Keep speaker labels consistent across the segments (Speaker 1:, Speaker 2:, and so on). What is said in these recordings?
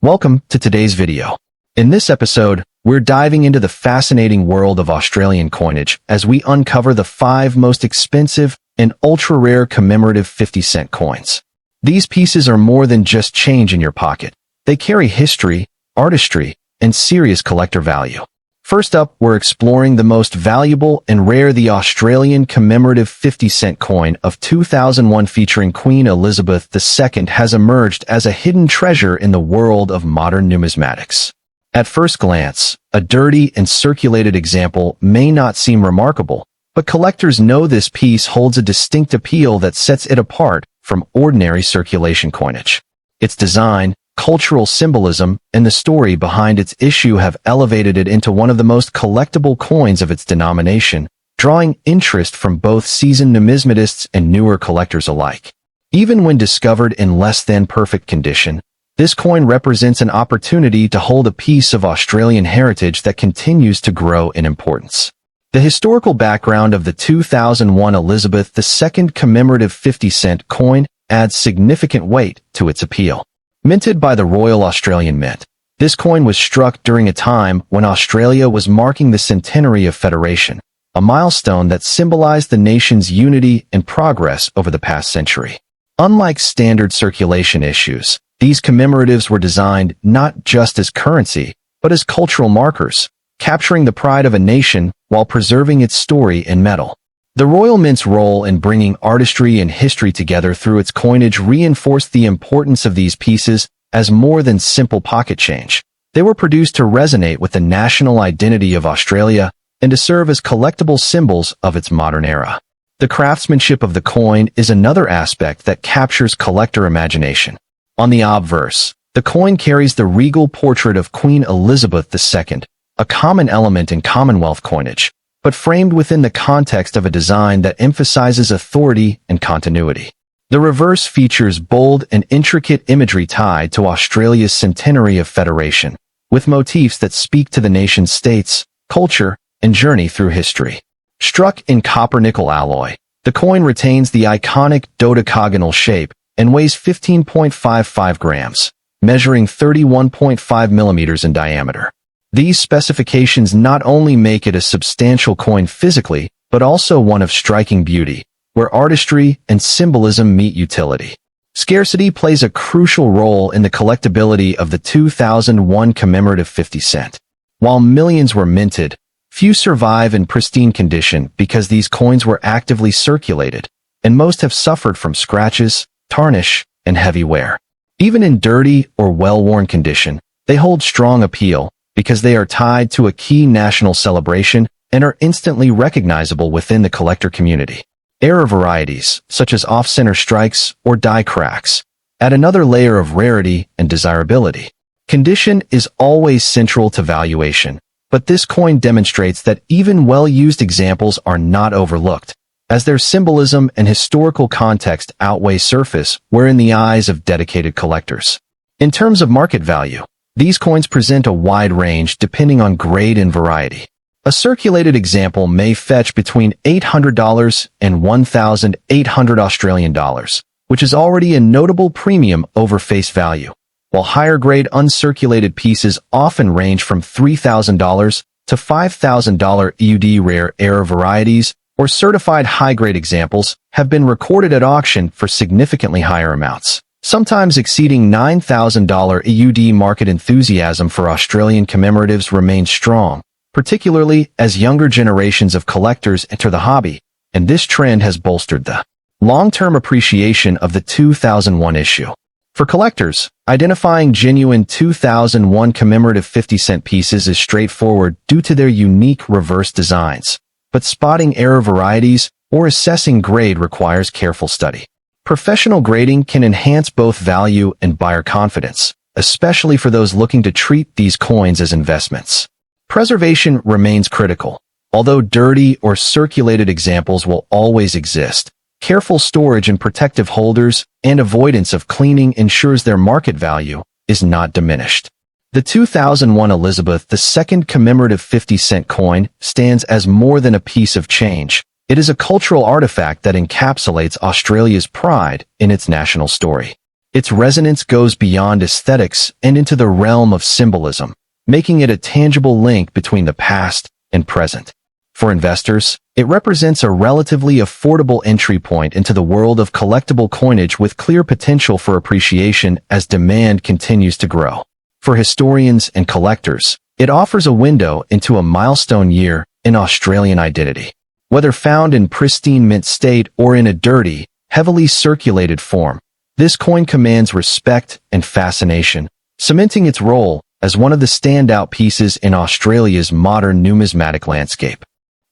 Speaker 1: Welcome to today's video. In this episode, we're diving into the fascinating world of Australian coinage as we uncover the 5 most expensive and ultra-rare commemorative 50-cent coins. These pieces are more than just change in your pocket. They carry history, artistry, and serious collector value. First up, we're exploring the most valuable and rare, the Australian commemorative 50-cent coin of 2001 featuring Queen Elizabeth II has emerged as a hidden treasure in the world of modern numismatics. At first glance, a dirty and circulated example may not seem remarkable, but collectors know this piece holds a distinct appeal that sets it apart from ordinary circulation coinage. Its design, cultural symbolism, and the story behind its issue have elevated it into one of the most collectible coins of its denomination, drawing interest from both seasoned numismatists and newer collectors alike. Even when discovered in less than perfect condition, this coin represents an opportunity to hold a piece of Australian heritage that continues to grow in importance. The historical background of the 2001 Elizabeth II commemorative 50-cent coin adds significant weight to its appeal. Minted by the Royal Australian Mint, this coin was struck during a time when Australia was marking the centenary of Federation, a milestone that symbolized the nation's unity and progress over the past century. Unlike standard circulation issues, these commemoratives were designed not just as currency, but as cultural markers, capturing the pride of a nation while preserving its story and metal. The Royal Mint's role in bringing artistry and history together through its coinage reinforced the importance of these pieces as more than simple pocket change. They were produced to resonate with the national identity of Australia and to serve as collectible symbols of its modern era. The craftsmanship of the coin is another aspect that captures collector imagination. On the obverse, the coin carries the regal portrait of Queen Elizabeth II, a common element in Commonwealth coinage, but framed within the context of a design that emphasizes authority and continuity. The reverse features bold and intricate imagery tied to Australia's centenary of Federation, with motifs that speak to the nation's states, culture, and journey through history. Struck in copper-nickel alloy, the coin retains the iconic dodecagonal shape and weighs 15.55 grams, measuring 31.5 millimeters in diameter. These specifications not only make it a substantial coin physically, but also one of striking beauty, where artistry and symbolism meet utility. Scarcity plays a crucial role in the collectability of the 2001 commemorative 50 cent. While millions were minted, few survive in pristine condition because these coins were actively circulated, and most have suffered from scratches, tarnish, and heavy wear. Even in dirty or well-worn condition, they hold strong appeal, because they are tied to a key national celebration and are instantly recognizable within the collector community. Error varieties, such as off-center strikes or die cracks, add another layer of rarity and desirability. Condition is always central to valuation, but this coin demonstrates that even well-used examples are not overlooked, as their symbolism and historical context outweigh surface wear in the eyes of dedicated collectors. In terms of market value, these coins present a wide range depending on grade and variety. A circulated example may fetch between $800 and $1,800 Australian dollars, which is already a notable premium over face value, while higher-grade uncirculated pieces often range from $3,000 to $5,000 EUD. Rare error varieties or certified high-grade examples have been recorded at auction for significantly higher amounts, sometimes exceeding $9,000 EUD. Market enthusiasm for Australian commemoratives remains strong, particularly as younger generations of collectors enter the hobby, and this trend has bolstered the long-term appreciation of the 2001 issue. For collectors, identifying genuine 2001 commemorative 50-cent pieces is straightforward due to their unique reverse designs, but spotting error varieties or assessing grade requires careful study. Professional grading can enhance both value and buyer confidence, especially for those looking to treat these coins as investments. Preservation remains critical. Although dirty or circulated examples will always exist, careful storage in protective holders and avoidance of cleaning ensures their market value is not diminished. The 2001 Elizabeth II commemorative 50-cent coin stands as more than a piece of change. It is a cultural artifact that encapsulates Australia's pride in its national story. Its resonance goes beyond aesthetics and into the realm of symbolism, making it a tangible link between the past and present. For investors, it represents a relatively affordable entry point into the world of collectible coinage with clear potential for appreciation as demand continues to grow. For historians and collectors, it offers a window into a milestone year in Australian identity. Whether found in pristine mint state or in a dirty, heavily circulated form, this coin commands respect and fascination, cementing its role as one of the standout pieces in Australia's modern numismatic landscape.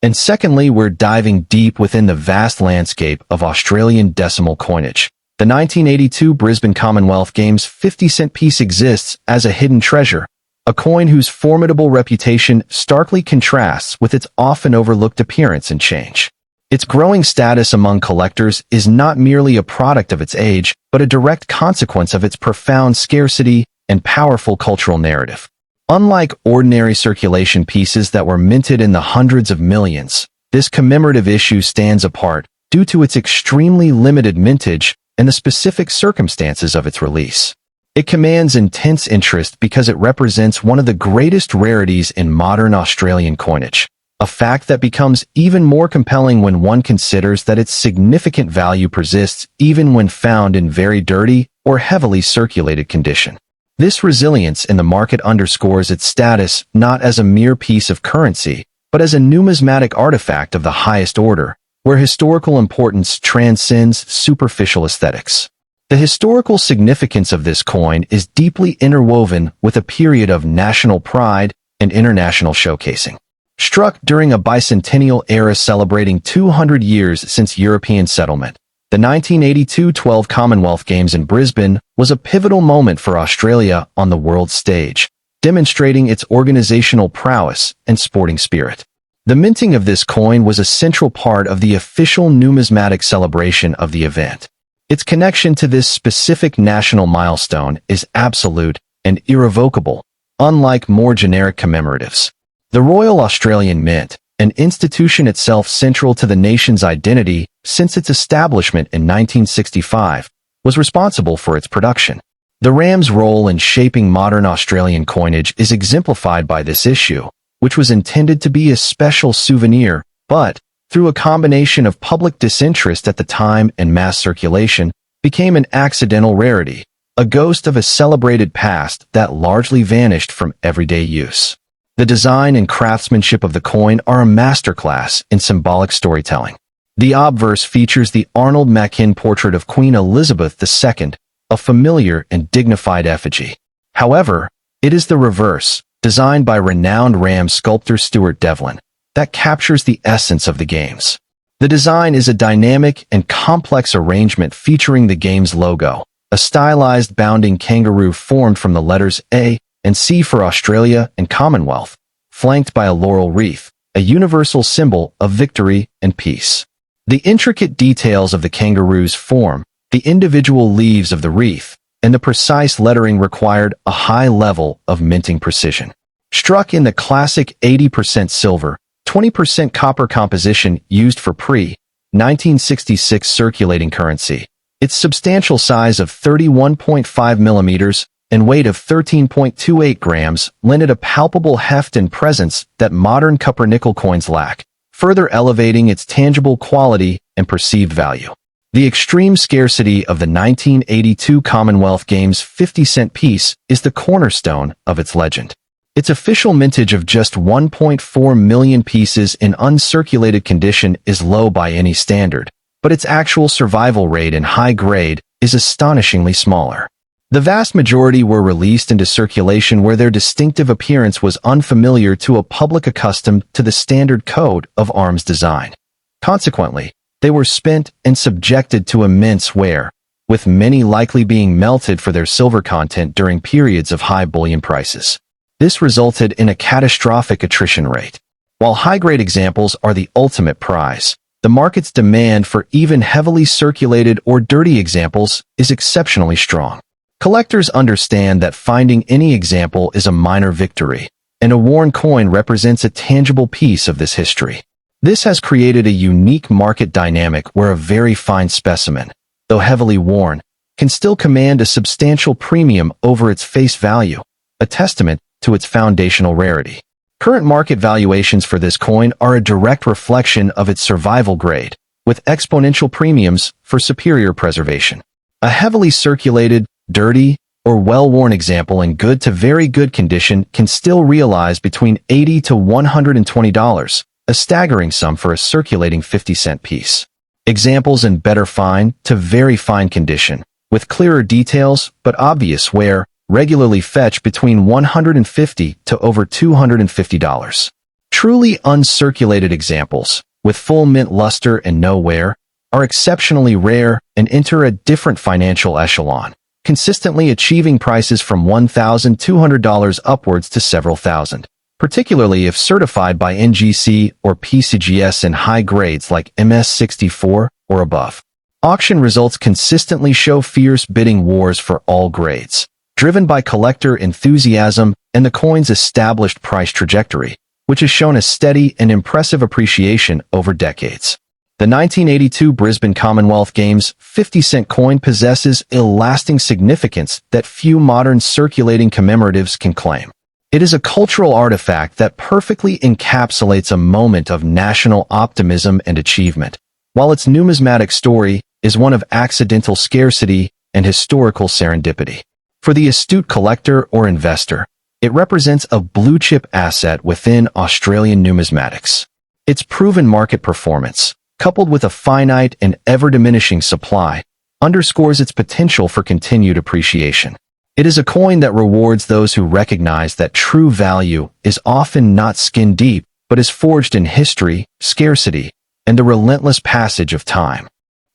Speaker 1: And secondly, we're diving deep within the vast landscape of Australian decimal coinage. The 1982 Brisbane Commonwealth Games 50-cent piece exists as a hidden treasure, a coin whose formidable reputation starkly contrasts with its often overlooked appearance and change. Its growing status among collectors is not merely a product of its age, but a direct consequence of its profound scarcity and powerful cultural narrative. Unlike ordinary circulation pieces that were minted in the hundreds of millions, this commemorative issue stands apart due to its extremely limited mintage and the specific circumstances of its release. It commands intense interest because it represents one of the greatest rarities in modern Australian coinage, a fact that becomes even more compelling when one considers that its significant value persists even when found in very dirty or heavily circulated condition. This resilience in the market underscores its status not as a mere piece of currency, but as a numismatic artifact of the highest order, where historical importance transcends superficial aesthetics. The historical significance of this coin is deeply interwoven with a period of national pride and international showcasing. Struck during a bicentennial era celebrating 200 years since European settlement, the 1982 12 Commonwealth Games in Brisbane was a pivotal moment for Australia on the world stage, demonstrating its organizational prowess and sporting spirit. The minting of this coin was a central part of the official numismatic celebration of the event. Its connection to this specific national milestone is absolute and irrevocable, unlike more generic commemoratives. The Royal Australian Mint, an institution itself central to the nation's identity since its establishment in 1965, was responsible for its production. The RAM's role in shaping modern Australian coinage is exemplified by this issue, which was intended to be a special souvenir, but, through a combination of public disinterest at the time and mass circulation, became an accidental rarity, a ghost of a celebrated past that largely vanished from everyday use. The design and craftsmanship of the coin are a masterclass in symbolic storytelling. The obverse features the Arnold Machin portrait of Queen Elizabeth II, a familiar and dignified effigy. However, it is the reverse, designed by renowned RAM sculptor Stuart Devlin, that captures the essence of the games. The design is a dynamic and complex arrangement featuring the game's logo, a stylized bounding kangaroo formed from the letters A and C for Australia and Commonwealth, flanked by a laurel wreath, a universal symbol of victory and peace. The intricate details of the kangaroo's form, the individual leaves of the wreath, and the precise lettering required a high level of minting precision. Struck in the classic 80% silver, 20% copper composition used for pre-1966 circulating currency, its substantial size of 31.5 millimeters and weight of 13.28 grams lend it a palpable heft and presence that modern copper-nickel coins lack, further elevating its tangible quality and perceived value. The extreme scarcity of the 1982 Commonwealth Games 50-cent piece is the cornerstone of its legend. Its official mintage of just 1.4 million pieces in uncirculated condition is low by any standard, but its actual survival rate in high grade is astonishingly smaller. The vast majority were released into circulation where their distinctive appearance was unfamiliar to a public accustomed to the standard code of arms design. Consequently, they were spent and subjected to immense wear, with many likely being melted for their silver content during periods of high bullion prices. This resulted in a catastrophic attrition rate. While high-grade examples are the ultimate prize, the market's demand for even heavily circulated or dirty examples is exceptionally strong. Collectors understand that finding any example is a minor victory, and a worn coin represents a tangible piece of this history. This has created a unique market dynamic where a very fine specimen, though heavily worn, can still command a substantial premium over its face value, a testament to its foundational rarity. Current market valuations for this coin are a direct reflection of its survival grade, with exponential premiums for superior preservation. A heavily circulated, dirty, or well-worn example in good to very good condition can still realize between $80 to $120, a staggering sum for a circulating 50-cent piece. Examples in better fine to very fine condition, with clearer details but obvious wear, regularly fetch between $150 to over $250. Truly uncirculated examples, with full mint luster and no wear, are exceptionally rare and enter a different financial echelon, consistently achieving prices from $1,200 upwards to several thousand, particularly if certified by NGC or PCGS in high grades like MS64 or above. Auction results consistently show fierce bidding wars for all grades, driven by collector enthusiasm and the coin's established price trajectory, which has shown a steady and impressive appreciation over decades. The 1982 Brisbane Commonwealth Games 50-cent coin possesses a lasting significance that few modern circulating commemoratives can claim. It is a cultural artifact that perfectly encapsulates a moment of national optimism and achievement, while its numismatic story is one of accidental scarcity and historical serendipity. For the astute collector or investor, it represents a blue-chip asset within Australian numismatics. Its proven market performance, coupled with a finite and ever-diminishing supply, underscores its potential for continued appreciation. It is a coin that rewards those who recognize that true value is often not skin-deep, but is forged in history, scarcity, and the relentless passage of time.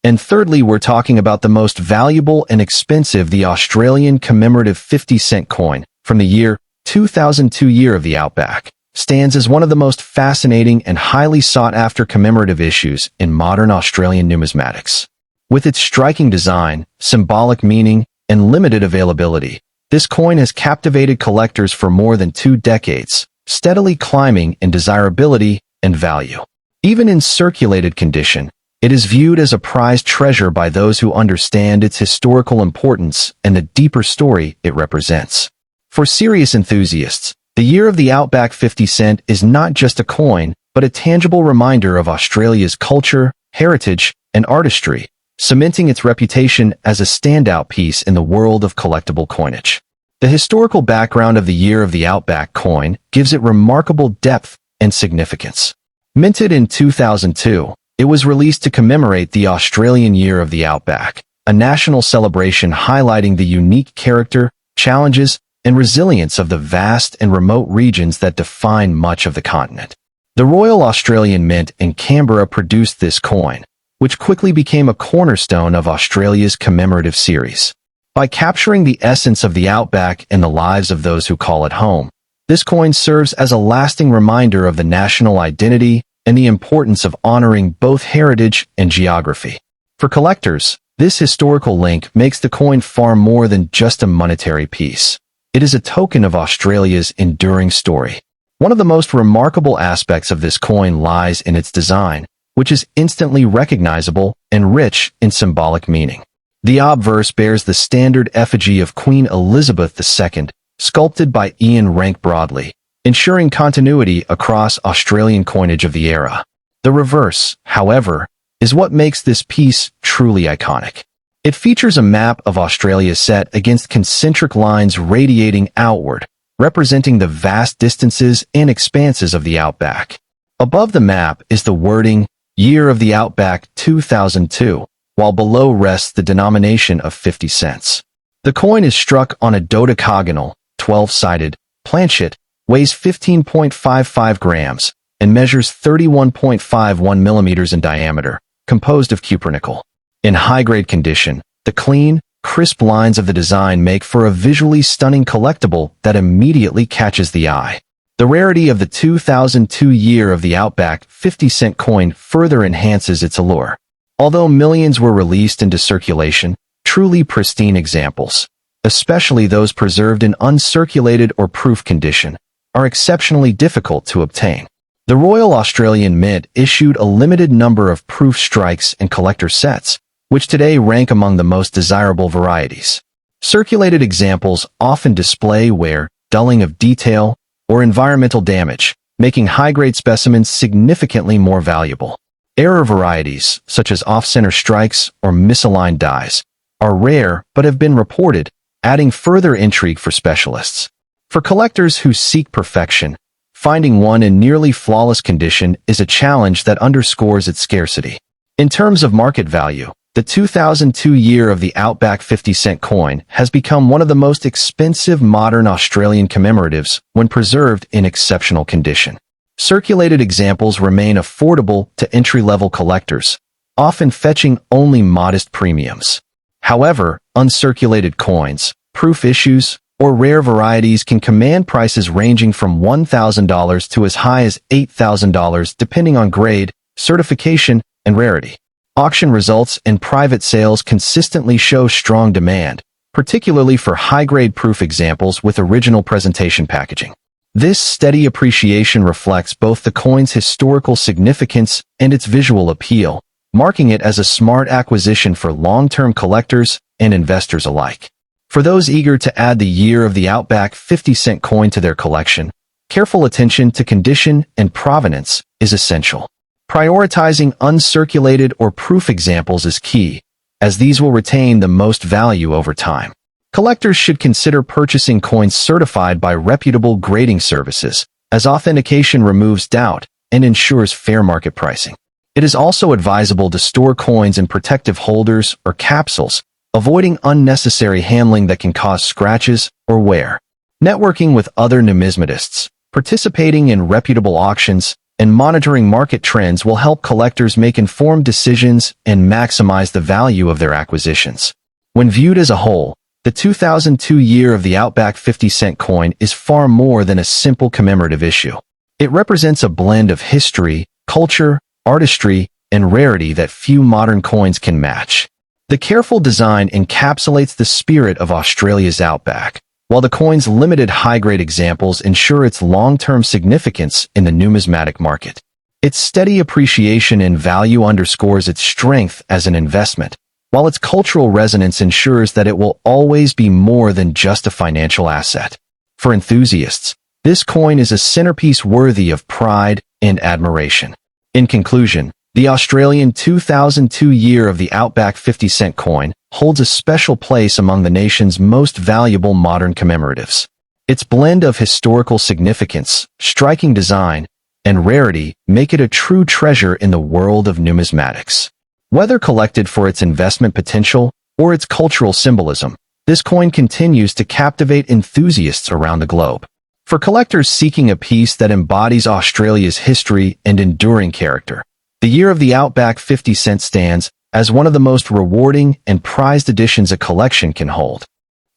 Speaker 1: And thirdly, we're talking about the most valuable and expensive, the Australian Commemorative 50-cent coin from the year 2002 Year of the Outback. Stands as one of the most fascinating and highly sought-after commemorative issues in modern Australian numismatics. With its striking design, symbolic meaning, and limited availability, this coin has captivated collectors for more than 2 decades, steadily climbing in desirability and value. Even in circulated condition, it is viewed as a prized treasure by those who understand its historical importance and the deeper story it represents. For serious enthusiasts, the Year of the Outback 50 cent is not just a coin, but a tangible reminder of Australia's culture, heritage, and artistry, cementing its reputation as a standout piece in the world of collectible coinage. The historical background of the Year of the Outback coin gives it remarkable depth and significance. Minted in 2002, it was released to commemorate the Australian Year of the Outback, a national celebration highlighting the unique character, challenges, and resilience of the vast and remote regions that define much of the continent. The Royal Australian Mint in Canberra produced this coin, which quickly became a cornerstone of Australia's commemorative series. By capturing the essence of the Outback and the lives of those who call it home, this coin serves as a lasting reminder of the national identity and the importance of honoring both heritage and geography. For collectors, this historical link makes the coin far more than just a monetary piece. It is a token of Australia's enduring story. One of the most remarkable aspects of this coin lies in its design, which is instantly recognizable and rich in symbolic meaning. The obverse bears the standard effigy of Queen Elizabeth II, sculpted by Ian Rank Broadley, ensuring continuity across Australian coinage of the era. The reverse, however, is what makes this piece truly iconic. It features a map of Australia set against concentric lines radiating outward, representing the vast distances and expanses of the Outback. Above the map is the wording, Year of the Outback 2002, while below rests the denomination of 50 cents. The coin is struck on a dodecagonal, 12-sided, planchet, weighs 15.55 grams, and measures 31.51 millimeters in diameter, composed of cupronickel. In high-grade condition, the clean, crisp lines of the design make for a visually stunning collectible that immediately catches the eye. The rarity of the 2002 Year of the Outback 50-cent coin further enhances its allure. Although millions were released into circulation, truly pristine examples, especially those preserved in uncirculated or proof condition, are exceptionally difficult to obtain. The Royal Australian Mint issued a limited number of proof strikes and collector sets, which today rank among the most desirable varieties. Circulated examples often display wear, dulling of detail, or environmental damage, making high-grade specimens significantly more valuable. Error varieties, such as off-center strikes or misaligned dies, are rare but have been reported, adding further intrigue for specialists. For collectors who seek perfection, finding one in nearly flawless condition is a challenge that underscores its scarcity. In terms of market value, the 2002 year of the Outback 50-cent coin has become one of the most expensive modern Australian commemoratives when preserved in exceptional condition. Circulated examples remain affordable to entry-level collectors, often fetching only modest premiums. However, uncirculated coins, proof issues, or rare varieties can command prices ranging from $1,000 to as high as $8,000 depending on grade, certification, and rarity. Auction results and private sales consistently show strong demand, particularly for high-grade proof examples with original presentation packaging. This steady appreciation reflects both the coin's historical significance and its visual appeal, marking it as a smart acquisition for long-term collectors and investors alike. For those eager to add the year of the Outback 50-cent coin to their collection, careful attention to condition and provenance is essential. Prioritizing uncirculated or proof examples is key, as these will retain the most value over time. Collectors should consider purchasing coins certified by reputable grading services, as authentication removes doubt and ensures fair market pricing. It is also advisable to store coins in protective holders or capsules, avoiding unnecessary handling that can cause scratches or wear. Networking with other numismatists, participating in reputable auctions, and monitoring market trends will help collectors make informed decisions and maximize the value of their acquisitions. When viewed as a whole, the 2002 year of the Outback 50-cent coin is far more than a simple commemorative issue. It represents a blend of history, culture, artistry, and rarity that few modern coins can match. The careful design encapsulates the spirit of Australia's Outback, while the coin's limited high-grade examples ensure its long-term significance in the numismatic market. Its steady appreciation and value underscores its strength as an investment, while its cultural resonance ensures that it will always be more than just a financial asset. For enthusiasts, this coin is a centerpiece worthy of pride and admiration. In conclusion, the Australian 2002 year of the Outback 50-cent coin holds a special place among the nation's most valuable modern commemoratives. Its blend of historical significance, striking design, and rarity make it a true treasure in the world of numismatics. Whether collected for its investment potential or its cultural symbolism, this coin continues to captivate enthusiasts around the globe. For collectors seeking a piece that embodies Australia's history and enduring character, the year of the Outback 50-cent stands as one of the most rewarding and prized additions a collection can hold.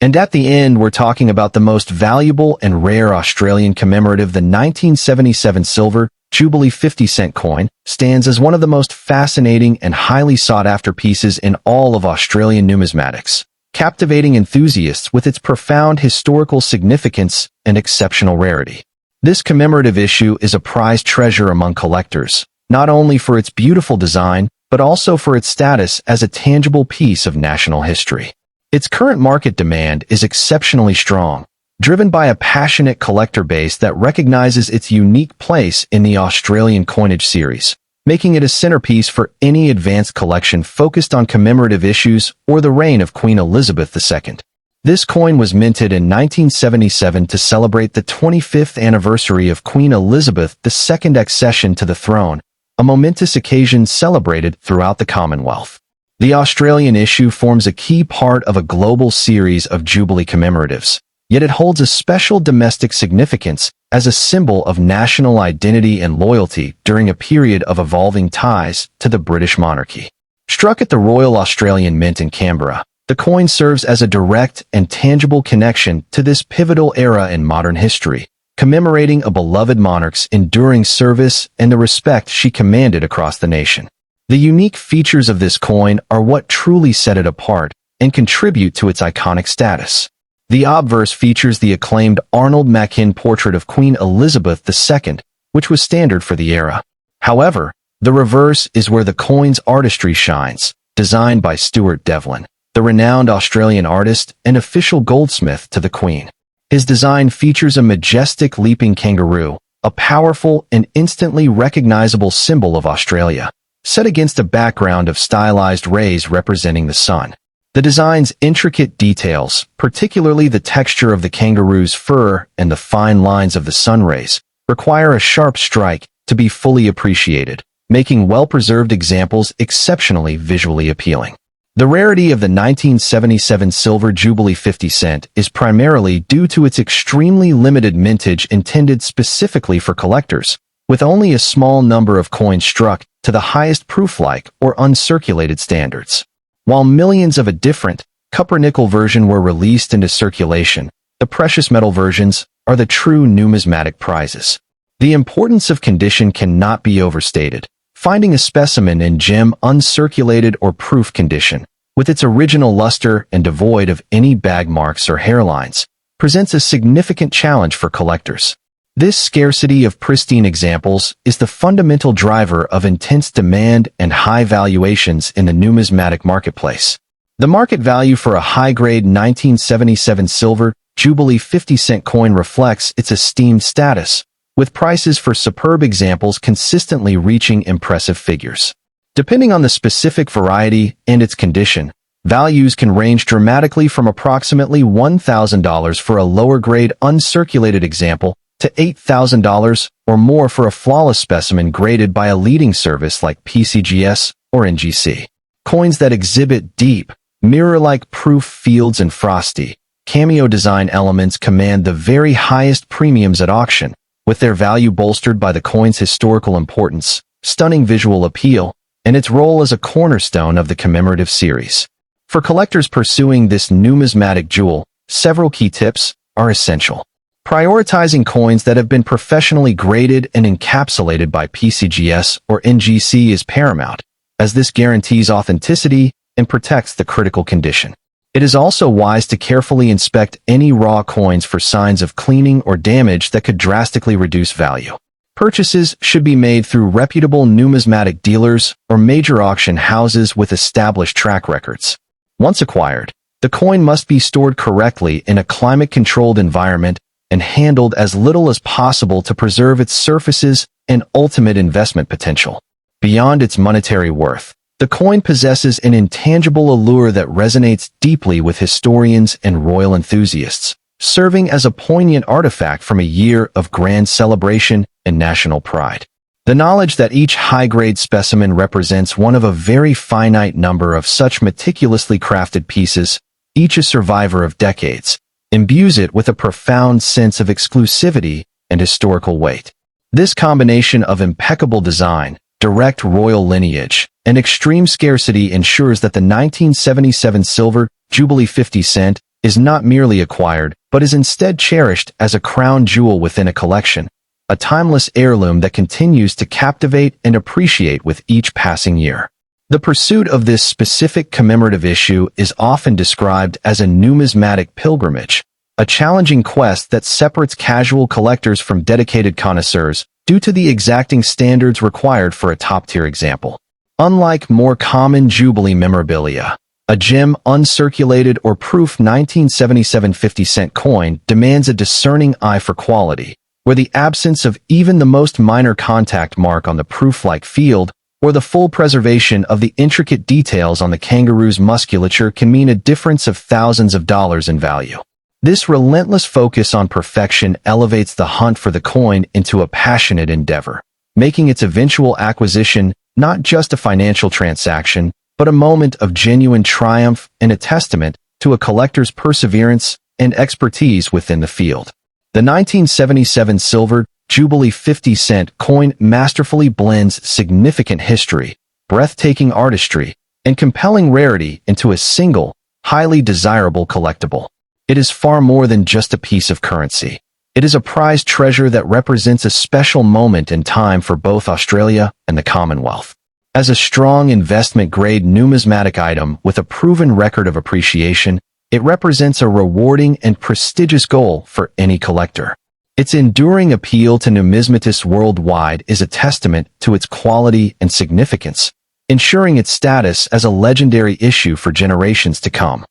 Speaker 1: And at the end, we're talking about the most valuable and rare Australian commemorative. The 1977 silver Jubilee 50-cent coin stands as one of the most fascinating and highly sought-after pieces in all of Australian numismatics, captivating enthusiasts with its profound historical significance and exceptional rarity. This commemorative issue is a prized treasure among collectors, not only for its beautiful design, but also for its status as a tangible piece of national history. Its current market demand is exceptionally strong, driven by a passionate collector base that recognizes its unique place in the Australian coinage series, making it a centerpiece for any advanced collection focused on commemorative issues or the reign of Queen Elizabeth II. This coin was minted in 1977 to celebrate the 25th anniversary of Queen Elizabeth II's accession to the throne, a momentous occasion celebrated throughout the Commonwealth. The Australian issue forms a key part of a global series of Jubilee commemoratives, yet it holds a special domestic significance as a symbol of national identity and loyalty during a period of evolving ties to the British monarchy. Struck at the Royal Australian Mint in Canberra, the coin serves as a direct and tangible connection to this pivotal era in modern history, commemorating a beloved monarch's enduring service and the respect she commanded across the nation. The unique features of this coin are what truly set it apart and contribute to its iconic status. The obverse features the acclaimed Arnold Machin portrait of Queen Elizabeth II, which was standard for the era. However, the reverse is where the coin's artistry shines, designed by Stuart Devlin, the renowned Australian artist and official goldsmith to the Queen. His design features a majestic leaping kangaroo, a powerful and instantly recognizable symbol of Australia, set against a background of stylized rays representing the sun. The design's intricate details, particularly the texture of the kangaroo's fur and the fine lines of the sun rays, require a sharp strike to be fully appreciated, making well-preserved examples exceptionally visually appealing. The rarity of the 1977 silver Jubilee 50 cent is primarily due to its extremely limited mintage intended specifically for collectors, with only a small number of coins struck to the highest proof-like or uncirculated standards. While millions of a different copper-nickel version were released into circulation, the precious metal versions are the true numismatic prizes. The importance of condition cannot be overstated. Finding a specimen in gem uncirculated or proof condition, with its original luster and devoid of any bag marks or hairlines, presents a significant challenge for collectors. This scarcity of pristine examples is the fundamental driver of intense demand and high valuations in the numismatic marketplace. The market value for a high-grade 1977 silver Jubilee 50-cent coin reflects its esteemed status, with prices for superb examples consistently reaching impressive figures. Depending on the specific variety and its condition, values can range dramatically from approximately $1,000 for a lower-grade uncirculated example to $8,000 or more for a flawless specimen graded by a leading service like PCGS or NGC. Coins that exhibit deep, mirror-like proof fields and frosty, cameo design elements command the very highest premiums at auction, with their value bolstered by the coin's historical importance, stunning visual appeal, and its role as a cornerstone of the Commemorative series. For collectors pursuing this numismatic jewel, several key tips are essential. Prioritizing coins that have been professionally graded and encapsulated by PCGS or NGC is paramount, as this guarantees authenticity and protects the critical condition. It is also wise to carefully inspect any raw coins for signs of cleaning or damage that could drastically reduce value. Purchases should be made through reputable numismatic dealers or major auction houses with established track records. Once acquired, the coin must be stored correctly in a climate-controlled environment and handled as little as possible to preserve its surfaces and ultimate investment potential. Beyond its monetary worth, the coin possesses an intangible allure that resonates deeply with historians and royal enthusiasts, serving as a poignant artifact from a year of grand celebration and national pride. The knowledge that each high-grade specimen represents one of a very finite number of such meticulously crafted pieces, each a survivor of decades, imbues it with a profound sense of exclusivity and historical weight. This combination of impeccable design, direct royal lineage, and extreme scarcity ensures that the 1977 silver Jubilee 50 cent is not merely acquired, but is instead cherished as a crown jewel within a collection, a timeless heirloom that continues to captivate and appreciate with each passing year. The pursuit of this specific commemorative issue is often described as a numismatic pilgrimage, a challenging quest that separates casual collectors from dedicated connoisseurs due to the exacting standards required for a top-tier example. Unlike more common Jubilee memorabilia, a gem uncirculated or proof 1977 50-cent coin demands a discerning eye for quality, where the absence of even the most minor contact mark on the proof-like field or the full preservation of the intricate details on the kangaroo's musculature can mean a difference of thousands of dollars in value. This relentless focus on perfection elevates the hunt for the coin into a passionate endeavor, making its eventual acquisition not just a financial transaction, but a moment of genuine triumph and a testament to a collector's perseverance and expertise within the field. The 1977 silver Jubilee 50-cent coin masterfully blends significant history, breathtaking artistry, and compelling rarity into a single, highly desirable collectible. It is far more than just a piece of currency. It is a prized treasure that represents a special moment in time for both Australia and the Commonwealth. As a strong investment-grade numismatic item with a proven record of appreciation, it represents a rewarding and prestigious goal for any collector. Its enduring appeal to numismatists worldwide is a testament to its quality and significance, ensuring its status as a legendary issue for generations to come.